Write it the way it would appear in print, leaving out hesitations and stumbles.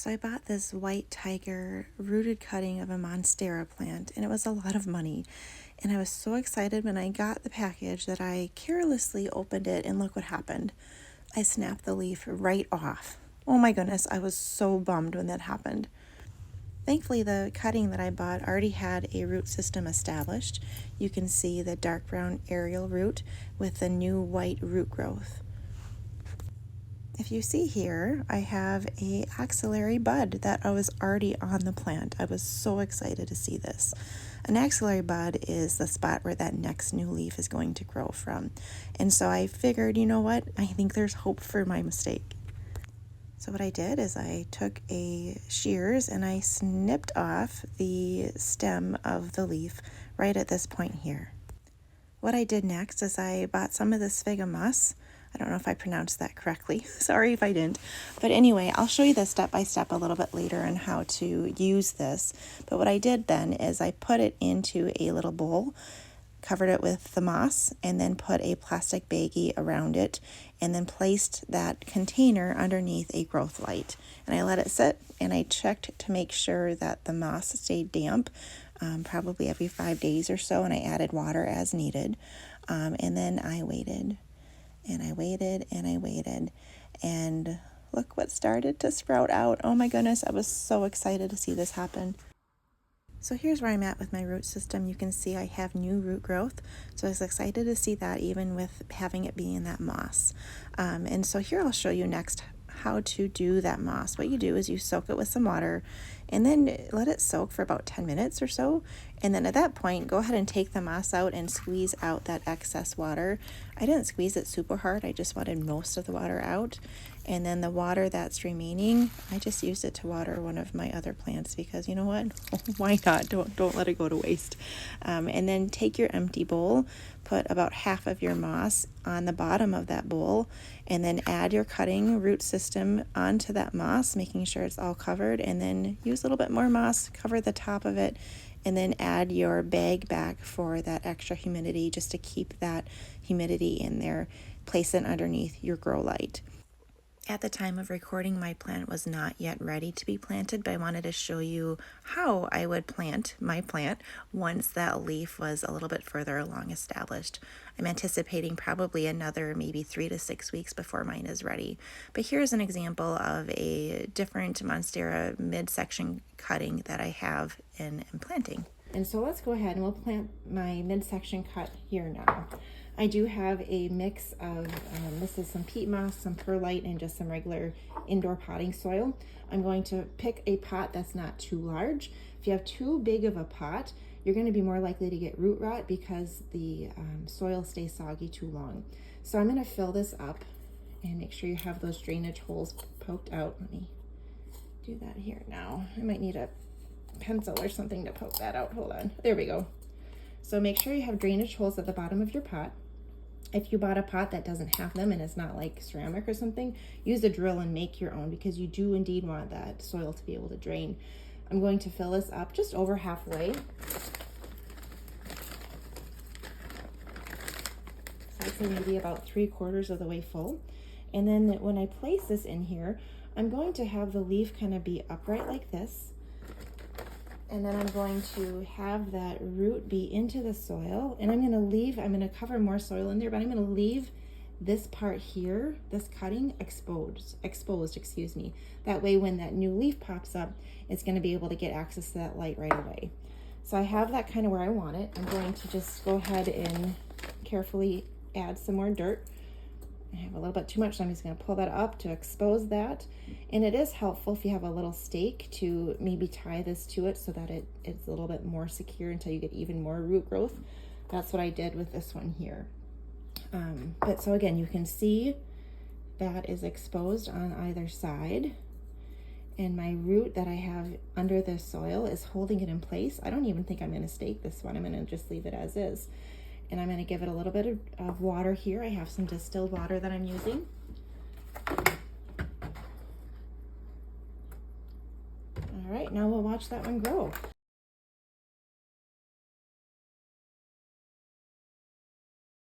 So I bought this white tiger rooted cutting of a Monstera plant, and it was a lot of money. And I was so excited when I got the package that I carelessly opened it, and look what happened. I snapped the leaf right off. Oh my goodness, I was so bummed when that happened. Thankfully, the cutting that I bought already had a root system established. You can see the dark brown aerial root with the new white root growth. If you see here, I have a axillary bud that was already on the plant. I was so excited to see this. An axillary bud is the spot where that next new leaf is going to grow from. And so I figured, you know what? I think there's hope for my mistake. So what I did is I took a shears and I snipped off the stem of the leaf right at this point here. What I did next is I bought some of this fig moss. I don't know if I pronounced that correctly. Sorry if I didn't. But anyway, I'll show you this step by step a little bit later on how to use this. But what I did then is I put it into a little bowl, covered it with the moss, and then put a plastic baggie around it, and then placed that container underneath a growth light. And I let it sit, and I checked to make sure that the moss stayed damp, probably every 5 days or so, and I added water as needed. And then I waited. And I waited and I waited, and look what started to sprout out. Oh my goodness, I was so excited to see this happen. So here's where I'm at with my root system. You can see I have new root growth, so I was excited to see that even with having it be in that moss. And so here I'll show you next how to do that moss. What you do is you soak it with some water and then let it soak for about 10 minutes or so. And then at that point, go ahead and take the moss out and squeeze out that excess water. I didn't squeeze it super hard. I just wanted most of the water out. And then the water that's remaining, I just used it to water one of my other plants because you know what? Why not? Don't let it go to waste. And then take your empty bowl, put about half of your moss on the bottom of that bowl, and then add your cutting root system onto that moss, making sure it's all covered, and then use a little bit more moss, cover the top of it, and then add your bag back for that extra humidity just to keep that humidity in there. Place it underneath your grow light. At the time of recording, my plant was not yet ready to be planted, but I wanted to show you how I would plant my plant once that leaf was a little bit further along established. I'm anticipating probably another maybe 3 to 6 weeks before mine is ready. But here's an example of a different Monstera midsection cutting that I have in planting. And so let's go ahead and we'll plant my midsection cut here now. I do have a mix of, this is some peat moss, some perlite, and just some regular indoor potting soil. I'm going to pick a pot that's not too large. If you have too big of a pot, you're going to be more likely to get root rot because the soil stays soggy too long. So I'm going to fill this up and make sure you have those drainage holes poked out. Let me do that here now. I might need a pencil or something to poke that out. Hold on. There we go. So make sure you have drainage holes at the bottom of your pot. If you bought a pot that doesn't have them and it's not like ceramic or something, use a drill and make your own because you do indeed want that soil to be able to drain. I'm going to fill this up just over halfway. So I'd say maybe about 3/4 of the way full. And then when I place this in here, I'm going to have the leaf kind of be upright like this. And then I'm going to have that root be into the soil, and I'm going to cover more soil in there, but I'm going to leave this part here, this cutting exposed, excuse me. That way when that new leaf pops up, it's going to be able to get access to that light right away. So I have that kind of where I want it. I'm going to just go ahead and carefully add some more dirt. I have a little bit too much, so I'm just going to pull that up to expose that. And it is helpful if you have a little stake to maybe tie this to it so that it's a little bit more secure until you get even more root growth. That's what I did with this one here. But so again, you can see that is exposed on either side. And my root that I have under the soil is holding it in place. I don't even think I'm going to stake this one. I'm going to just leave it as is. And I'm going to give it a little bit of water here. I have some distilled water that I'm using. All right, now we'll watch that one grow.